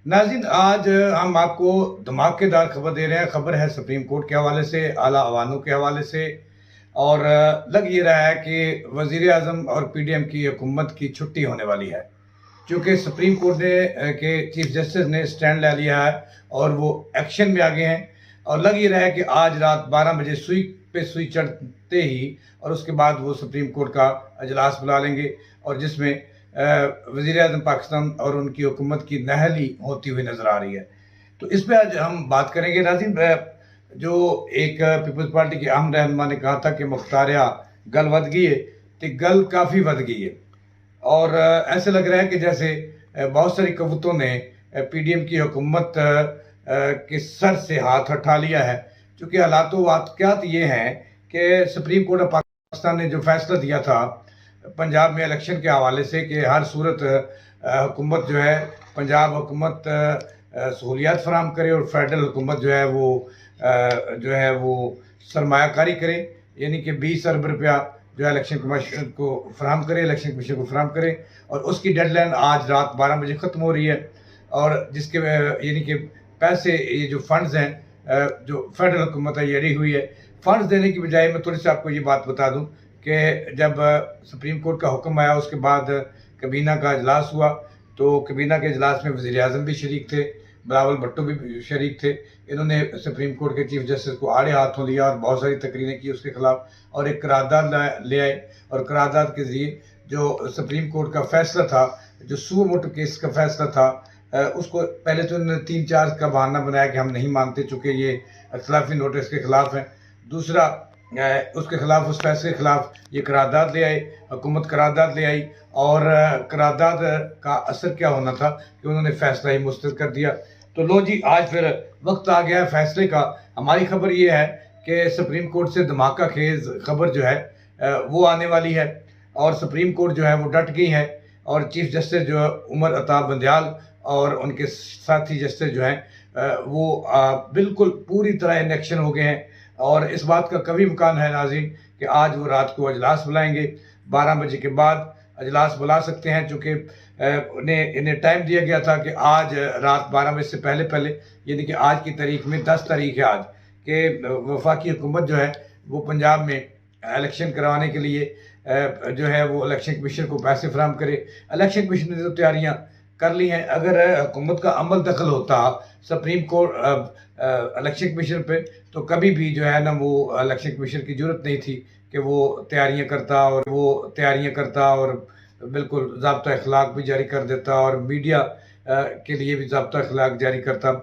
नाज़रीन, आज हम आपको धमाकेदार खबर दे रहे हैं। खबर है सुप्रीम कोर्ट के हवाले से, आला अवानों के हवाले से। और लग ये रहा है कि वज़ीर आज़म और पीडीएम की हुकूमत की छुट्टी होने वाली है, क्योंकि सुप्रीम कोर्ट ने के चीफ जस्टिस ने स्टैंड ले लिया है और वो एक्शन में आ गए हैं। और लग ये रहा है कि आज रात 12 बजे सुई पे सुई चढ़ते ही और उसके बाद वो सुप्रीम कोर्ट का अजलास बुला लेंगे, और जिसमें वज़ीर आज़म पाकिस्तान और उनकी हुकूमत की नहली होती हुई नज़र आ रही है। तो इस पे आज हम बात करेंगे नाज़रीन। जो एक पीपल्स पार्टी के अहम रहनुमा ने कहा था कि मुख्तारिया गल वध गई है, तो गल काफ़ी वध गई है। और ऐसे लग रहा है कि जैसे बहुत सारी कवतों ने पीडीएम की हुकूमत के सर से हाथ हटा लिया है। क्योंकि हालातों वाक़यात ये हैं कि सुप्रीम कोर्ट ऑफ पाकिस्तान ने जो फैसला दिया था पंजाब में इलेक्शन के हवाले से कि हर सूरत हुकूमत जो है, पंजाब हुकूमत सहूलियात फराम करे और फेडरल हुकूमत जो है वो सरमायाकारी करे, यानी कि 20 अरब रुपया जो है इलेक्शन कमीशन को फराम करे, इलेक्शन कमीशन को फराम करे। और उसकी डेडलाइन आज रात 12 बजे ख़त्म हो रही है। और जिसके यानी कि पैसे, ये जो फंड्स हैं, जो फेडरल हुकूमत है ये अड़ी हुई है। फंड्स देने की बजाय मैं थोड़ी सी आपको ये बात बता दूं कि जब सुप्रीम कोर्ट का हुक्म आया उसके बाद कबीना का इजलास हुआ, तो कबीना के इजलास में वज़ीर आज़म भी शरीक थे, बिलावल भुट्टो भी शरीक थे। इन्होंने सुप्रीम कोर्ट के चीफ जस्टिस को आड़े हाथों लिया और बहुत सारी तकरीरें की उसके खिलाफ, और एक करारदाद ले आए। और करारदाद के ज़रिए जो सुप्रीम कोर्ट का फैसला था, जो सुओ मोटो केस का फैसला था, उसको पहले तो उन्होंने 3-4 का बहाना बनाया कि हम नहीं मानते चूँकि ये इख्तिलाफी नोटिस के खिलाफ है। दूसरा, उसके खिलाफ, उस फैसले के खिलाफ ये करारदाद ले आए, हुकूमत करारदाद ले आई। और करारदाद का असर क्या होना था कि उन्होंने फैसला ही मुस्तरद कर दिया। तो लो जी, आज फिर वक्त आ गया है फैसले का। हमारी खबर ये है कि सुप्रीम कोर्ट से धमाका खेज खबर जो है वो आने वाली है। और सुप्रीम कोर्ट जो है वो डट गई है। और चीफ जस्टिस जो है उमर अता बंदयाल और उनके साथी जस्टिस जो हैं वो बिल्कुल पूरी तरह इन एक्शन हो गए हैं। और इस बात का कभी इम्कान है नाज़रीन कि आज वो रात को अजलास बुलाएंगे, 12 बजे के बाद अजलास बुला सकते हैं। चूँकि इन्हें टाइम दिया गया था कि आज रात 12 बजे से पहले पहले, यानी कि आज की तारीख में 10 तारीख है आज, कि वफाकी हुकूमत जो है वो पंजाब में इलेक्शन करवाने के लिए जो है वो इलेक्शन कमीशन को पैसे फराहम करे। इलेक्शन कमीशन ने तो तैयारियाँ कर ली हैं। अगर हुकूमत का अमल दखल होता सुप्रीम कोर्ट इलेक्शन कमीशन पे, तो कभी भी जो है ना वो इलेक्शन कमीशन की ज़रूरत नहीं थी कि वो तैयारियां करता और बिल्कुल ज़ाब्ता अखलाक भी जारी कर देता और मीडिया के लिए भी ज़ाब्ता अखलाक जारी करता।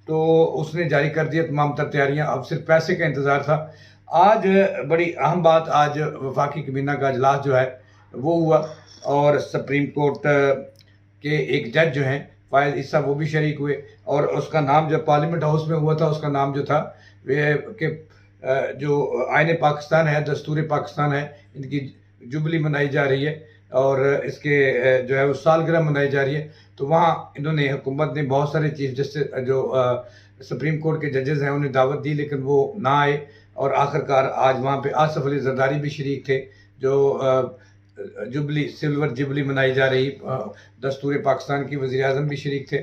तो उसने जारी कर दिया तमाम तर तैयारियां, अब सिर्फ पैसे का इंतज़ार था। आज बड़ी अहम बात, आज वफाकी कबीना का अजलास जो है वो हुआ, और सुप्रीम कोर्ट के एक जज जो हैं फ़ायज़ ईसा, वो भी शरीक हुए। और उसका नाम जो पार्लियामेंट हाउस में हुआ था, उसका नाम जो था वे कि जो आईन पाकिस्तान है, दस्तूर पाकिस्तान है, इनकी जुबली मनाई जा रही है और इसके जो है वो सालगिरह मनाई जा रही है। तो वहाँ इन्होंने, हुकूमत ने बहुत सारे चीफ जस्टिस जो सुप्रीम कोर्ट के जजेस हैं उन्हें दावत दी, लेकिन वो ना आए। और आखिरकार आज वहाँ पे आसफ अली जरदारी भी शरीक थे, जो जुबली, सिल्वर जुबली मनाई जा रही दस्तूर पाकिस्तान की, वज़ीर आज़म भी शरीक थे।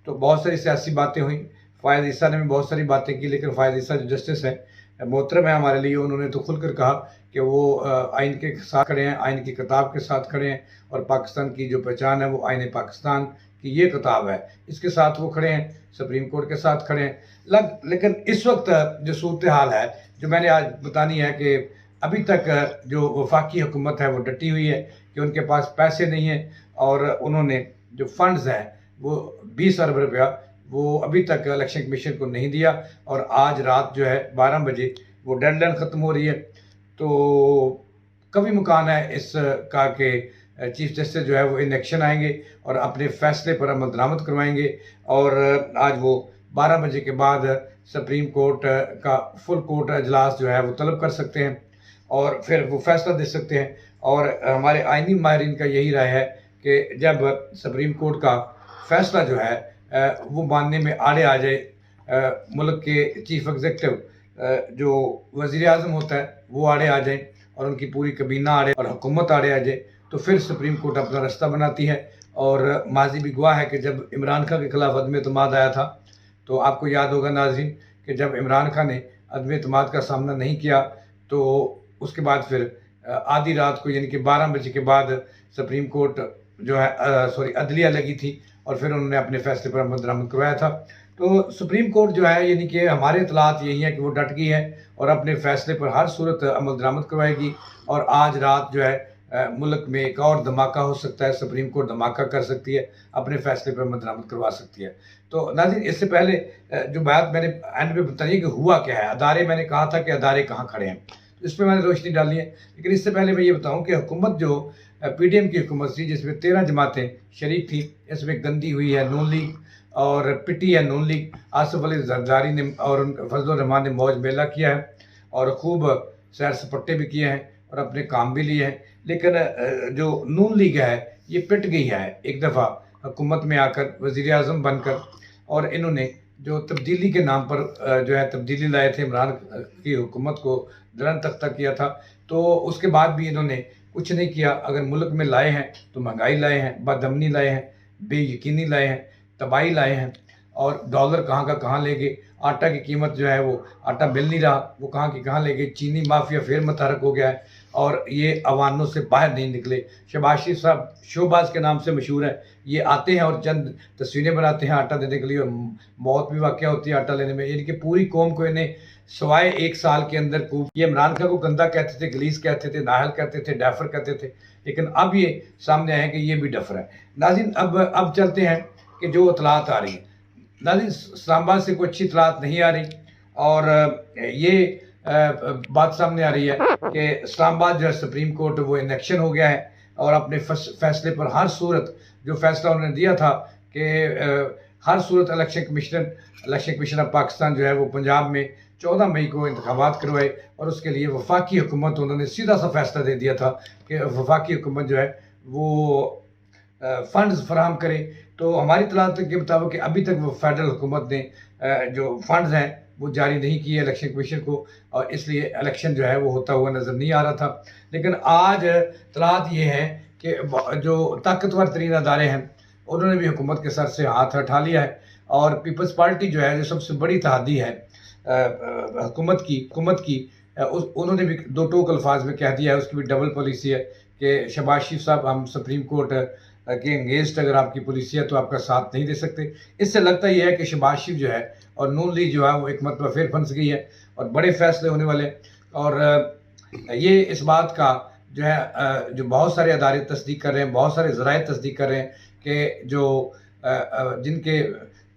तो बहुत सारी सियासी बातें हुई। फ़ायज़ ईसा ने भी बहुत सारी बातें की, लेकिन फ़ायज़ ईसा जो जस्टिस हैं, मोहतरम है हमारे लिए, उन्होंने तो खुलकर कहा कि वो आइन के साथ खड़े हैं, आइन की किताब के साथ खड़े हैं, और पाकिस्तान की जो पहचान है वो आइन पाकिस्तान की ये किताब है, इसके साथ वो खड़े हैं, सुप्रीम कोर्ट के साथ खड़े हैं। लेकिन इस वक्त जो सूरत हाल है, जो मैंने आज बतानी है, कि अभी तक जो वफाकी हुकूमत है वो डटी हुई है कि उनके पास पैसे नहीं हैं। और उन्होंने जो फंड्स हैं वो 20 अरब रुपया वो अभी तक इलेक्शन कमीशन को नहीं दिया। और आज रात जो है 12 बजे वो डेडलाइन ख़त्म हो रही है। तो कभी मुकान है इस का कि चीफ जस्टिस जो है वो इन एक्शन आएंगे और अपने फैसले पर अमल दरामद करवाएंगे। और आज वो 12 बजे के बाद सुप्रीम कोर्ट का फुल कोर्ट अजलास जो है वो तलब कर सकते हैं और फिर वो फैसला दे सकते हैं। और हमारे आइनी माहिरीन का यही राय है कि जब सुप्रीम कोर्ट का फैसला जो है वो मानने में आड़े आ जाए, मुल्क के चीफ एग्जीक्यूटिव जो वज़ीर आज़म होता है वो आड़े आ जाए और उनकी पूरी कबीना आड़े और हुकूमत आड़े आ जाए, तो फिर सुप्रीम कोर्ट अपना रास्ता बनाती है और माजी भी गवाह है कि जब इमरान खान के खिलाफ अदम एतमाद आया था, तो आपको याद होगा नाज़रीन कि जब इमरान खान ने अदम एतमाद का सामना नहीं किया, तो उसके बाद फिर आधी रात को यानी कि 12 बजे के बाद सुप्रीम कोर्ट जो है सॉरी अदलिया लगी थी और फिर उन्होंने अपने फैसले पर अमल दरामद करवाया था। तो सुप्रीम कोर्ट जो है यानी कि हमारे इतलात यही है कि वो डट गई है और अपने फैसले पर हर सूरत अमल दरामद करवाएगी। और आज रात जो है मुल्क में एक और धमाका हो सकता है, सुप्रीम कोर्ट धमाका कर सकती है, अपने फैसले पर अमल दरामद करवा सकती है। तो नाज़रीन, इससे पहले जो बात मैंने एंड में बताई कि हुआ क्या है, अदारे मैंने कहा था कि अदारे कहाँ खड़े हैं, तो इस पर मैंने रोशनी डाली है। लेकिन इससे पहले मैं ये बताऊँ कि हुकूमत जो PDM की हुकूमत थी, जिसमें 13 जमातें शरीक थी, इसमें गंदी हुई है नून लीग और पिटी है नून लीग। आसिफ अली जरदारी ने और फजल रहमान ने मौज मेला किया है और खूब सैर सपट्टे भी किए हैं और अपने काम भी लिए हैं। लेकिन जो नून लीग है ये पिट गई है एक दफ़ा हुकूमत में आकर, वज़ीर आज़म बनकर, और इन्होंने जो तब्दीली के नाम पर जो है तब्दीली लाए थे, इमरान की हुकूमत को दरन तख्ता किया था, तो उसके बाद भी इन्होंने कुछ नहीं किया। अगर मुल्क में लाए हैं तो महंगाई लाए हैं, बदअमनी लाए हैं, बेयकीनी लाए हैं, तबाही लाए हैं, और डॉलर कहाँ का कहाँ ले गए। आटा की कीमत जो है वो आटा मिल नहीं रहा, वो कहाँ की कहाँ ले गए। चीनी माफिया फिर मुतहरक हो गया है और ये अवानों से बाहर नहीं निकले। शहबाज शरीफ साहब शोबाज के नाम से मशहूर है, ये आते हैं और चंद तस्वीरें बनाते हैं आटा देने के लिए, और मौत भी वाक़या होती है आटा लेने में। यानी कि पूरी कौम को इन्हें सवाए 1 साल के अंदर खूब, ये इमरान खान को गंदा कहते थे, गलीस कहते थे, नाहल कहते थे, डैफर कहते थे, लेकिन अब ये सामने आए कि ये भी डफर है। नाज़रीन, अब चलते हैं कि जो इतलात आ रही है। नाज़रीन, इस्लामाबाद से कोई अच्छी इतलात नहीं आ रही और ये बात सामने आ रही है कि इस्लामाबाद जो है सुप्रीम कोर्ट वो इनेक्शन हो गया है और अपने फैसले पर हर सूरत जो फैसला उन्होंने दिया था कि हर सूरत इलेक्शन कमीशन ऑफ पाकिस्तान जो है वो पंजाब में 14 मई को इंतखाबात करवाए, और उसके लिए वफाकी हुकूमत उन्होंने सीधा सा फैसला दे दिया था कि वफाकी हुकूमत जो है वो फ़ंड्स फराहम करे। तो हमारी इत्तलात के मुताबिक अभी तक वो फेडरल हुकूमत ने जो फंड्स हैं वो जारी नहीं किए इलेक्शन कमीशन को, और इसलिए इलेक्शन जो है वो होता हुआ नज़र नहीं आ रहा था। लेकिन आज इत्तलात ये है कि जो ताकतवर तरीन अदारे हैं उन्होंने भी हुकूमत के सर से हाथ हटा लिया है, और पीपल्स पार्टी जो है जो सबसे बड़ी तहादी है हुकूमत की उन्होंने भी दो टोक अल्फाज में कह दिया है, उसकी भी डबल पॉलिसी है कि शहबाज शरीफ साहब, हम सुप्रीम कोर्ट के अंगेंस्ट अगर आपकी पॉलिसी है तो आपका साथ नहीं दे सकते। इससे लगता यह है कि शहबाज शरीफ जो है और नून लीग जो है वो एक मतलब फिर फंस गई है और बड़े फैसले होने वाले। और ये इस बात का जो है जो बहुत सारे अदारे तस्दीक कर रहे हैं, बहुत सारे ज़राए तस्दीक कर रहे हैं कि जो जिनके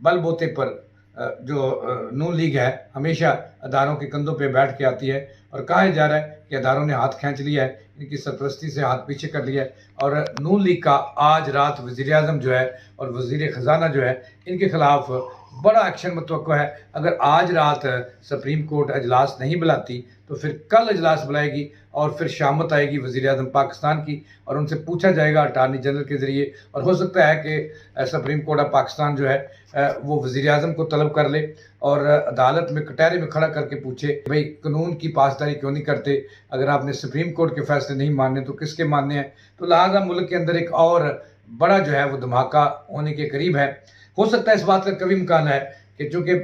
बलबूते पर जो नून लीग है हमेशा अदारों के कंधों पे बैठ के आती है, और कहा जा रहा है कि अदारों ने हाथ खींच लिया है, इनकी सरपरस्ती से हाथ पीछे कर लिया है। और नून लीग का आज रात वज़ीर आज़म जो है और वज़ीर ख़जाना जो है इनके खिलाफ बड़ा एक्शन मुतवक्को है। अगर आज रात सुप्रीम कोर्ट अजलास नहीं बुलाती तो फिर कल अजलास बुलाएगी और फिर शामत आएगी वज़ीर आज़म पाकिस्तान की, और उनसे पूछा जाएगा अटारनी जनरल के ज़रिए, और हो सकता है कि सुप्रीम कोर्ट ऑफ पाकिस्तान जो है वो वज़ीर आज़म को तलब कर ले और अदालत में कटहरे में खड़ा करके पूछे भाई कानून की पासदारी क्यों नहीं करते, अगर आपने सुप्रीम कोर्ट के फैसले नहीं मानने तो किसके मानने हैं। तो लिहाजा मुल्क के अंदर एक और बड़ा जो है वो धमाका होने के करीब है। हो सकता है इस बात का कभी इम्कान है कि चूँकि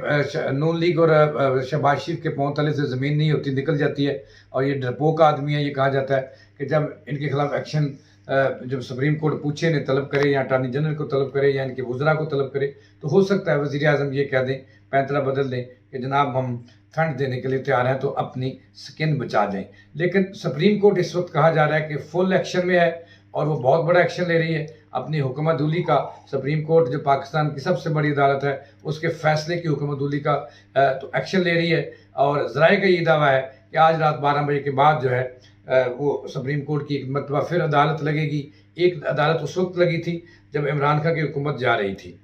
नून लीग और शहबाज शरीफ के पांव तले से ज़मीन नहीं होती, निकल जाती है, और ये डरपोक आदमी है। ये कहा जाता है कि जब इनके खिलाफ एक्शन जब सुप्रीम कोर्ट पूछे ने तलब करे या अटारनी जनरल को तलब करे या इनके वज़रा को तलब करे, तो हो सकता है वज़ीर आज़म ये कह दें, पैंतरा बदल दें कि जनाब हम फंड देने के लिए तैयार हैं तो अपनी स्किन बचा दें। लेकिन सुप्रीम कोर्ट इस वक्त कहा जा रहा है कि फुल एक्शन में है और वो बहुत बड़ा एक्शन ले रही है अपनी हुकूमतूली का। सुप्रीम कोर्ट जो पाकिस्तान की सबसे बड़ी अदालत है उसके फैसले की हुकूमतूली का तो एक्शन ले रही है। और ज़राए का ये दावा है कि आज रात 12 बजे के बाद जो है वो सुप्रीम कोर्ट की एक मरतबा फिर अदालत लगेगी। एक अदालत उस वक्त लगी थी जब इमरान खान की हुकूमत जा रही थी,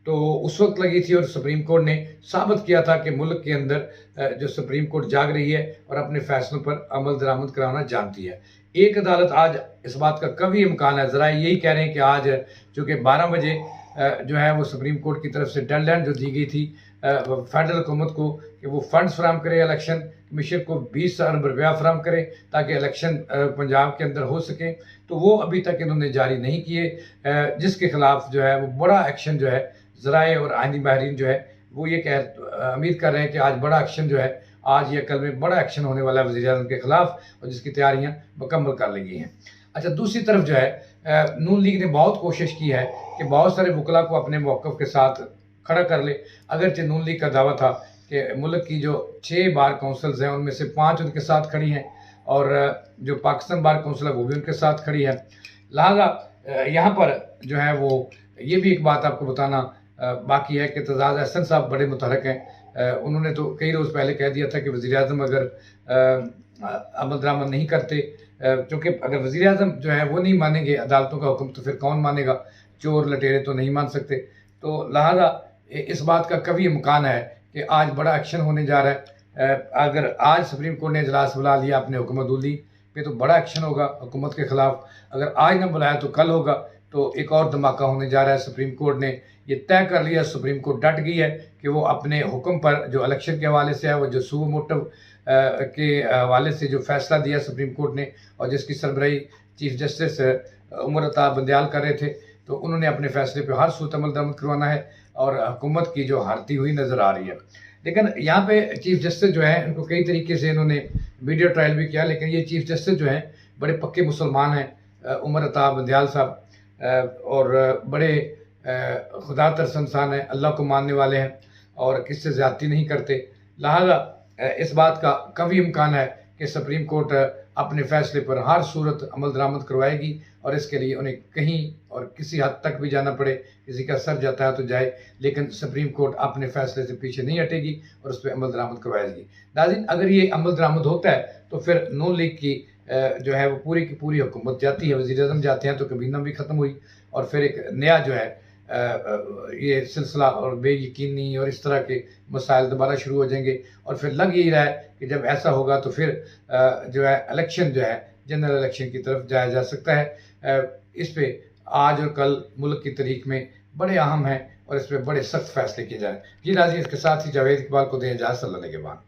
तो उस वक्त लगी थी और सुप्रीम कोर्ट ने साबित किया था कि मुल्क के अंदर जो सुप्रीम कोर्ट जाग रही है और अपने फैसलों पर अमल दरामद कराना जानती है। एक अदालत आज इस बात का कभी इम्कान है, ज़रा यही कह रहे हैं कि आज चूँकि 12 बजे जो है वो सुप्रीम कोर्ट की तरफ से डेडलाइन जो दी गई थी फेडरल हुकूमत को कि वो फंड्स फराहम करे इलेक्शन कमीशन को 20 अरब रुपया फराहम करें ताकि इलेक्शन पंजाब के अंदर हो सके, तो वो अभी तक इन्होंने जारी नहीं किए, जिसके खिलाफ जो है वो बड़ा एक्शन जो है ज़राए और आइनी माहिरीन जो है वो ये उम्मीद कर रहे हैं कि आज बड़ा एक्शन जो है, आज या कल में बड़ा एक्शन होने वाला है वज़ीर-ए-आज़म के खिलाफ, और जिसकी तैयारियां मुकम्मल कर ली गई हैं। अच्छा, दूसरी तरफ जो है नून लीग ने बहुत कोशिश की है कि बहुत सारे वकला को अपने मौक़िफ़ के साथ खड़ा कर ले। अगरचे नून लीग का दावा था कि मुल्क की जो 6 बार काउंसिल्स हैं उनमें से 5 उनके साथ खड़ी हैं, और जो पाकिस्तान बार काउंसिल है वो भी उनके साथ खड़ी है। लिहाजा यहाँ पर जो है वो ये भी एक बात आपको बताना बाकी है कि तजाद अहसन साहब बड़े मुतहरक हैं। उन्होंने तो कई रोज़ पहले कह दिया था कि वज़ीर-ए-आज़म अगर अमल दरामद नहीं करते, क्योंकि अगर वज़ीर-ए-आज़म जो है वो नहीं मानेंगे अदालतों का हुक्म, तो फिर कौन मानेगा? चोर लटेरे तो नहीं मान सकते। तो लिहाजा इस बात का कभी इम्कान है कि आज बड़ा एक्शन होने जा रहा है। अगर आज सुप्रीम कोर्ट ने इजलास बुला लिया अपने हुकूमत-उली पे, तो बड़ा एक्शन होगा हुकूमत के ख़िलाफ़। अगर आज ना बुलाया तो कल होगा, तो एक और धमाका होने जा रहा है। सुप्रीम कोर्ट ने ये तय कर लिया, सुप्रीम कोर्ट डट गई है कि वो अपने हुक्म पर जो इलेक्शन के हवाले से है, वो जो सुओ मोटो के हवाले से जो फैसला दिया सुप्रीम कोर्ट ने, और जिसकी सरबराही चीफ जस्टिस उमर अता बंदयाल कर रहे थे, तो उन्होंने अपने फैसले पर हर सूरत अमल दरामद करवाना है, और हुकूमत की जो हारती हुई नज़र आ रही है। लेकिन यहाँ पे चीफ जस्टिस जो है उनको कई तरीके से इन्होंने वीडियो ट्रायल भी किया, लेकिन ये चीफ जस्टिस जो हैं बड़े पक्के मुसलमान हैं, उमर अता बंदयाल साहब, और बड़े खुदा तरस इंसान हैं, अल्लाह को मानने वाले हैं और किससे ज़्यादती नहीं करते। लिहाजा इस बात का कभी इम्कान है कि सुप्रीम कोर्ट अपने फैसले पर हर सूरत अमल दरामद करवाएगी, और इसके लिए उन्हें कहीं और किसी हद तक भी जाना पड़े, किसी का सर जाता है तो जाए, लेकिन सुप्रीम कोर्ट अपने फैसले से पीछे नहीं हटेगी और उस पर अमल दरामद करवाएगी। नाज़रीन, अगर ये अमल दरामद होता है तो फिर नून लीग की जो है वो पूरी की पूरी हुकूमत जाती है, वज़ीर-ए-आज़म जाते हैं, तो कबीना भी ख़त्म हुई, और फिर एक नया जो है ये सिलसिला और बेयकीनी और इस तरह के मसाइल दोबारा शुरू हो जाएंगे। और फिर लग यही रहा है कि जब ऐसा होगा तो फिर जो है इलेक्शन जो है जनरल इलेक्शन की तरफ जाया जा सकता है। इस पे आज और कल मुल्क की तारीख में बड़े अहम हैं, और इस पर बड़े सख्त फैसले किए जाएँ। जी नाज़रीन, इसके साथ ही जावेद इकबाल को दें इजाज़त, अल्लाह ने के बाद।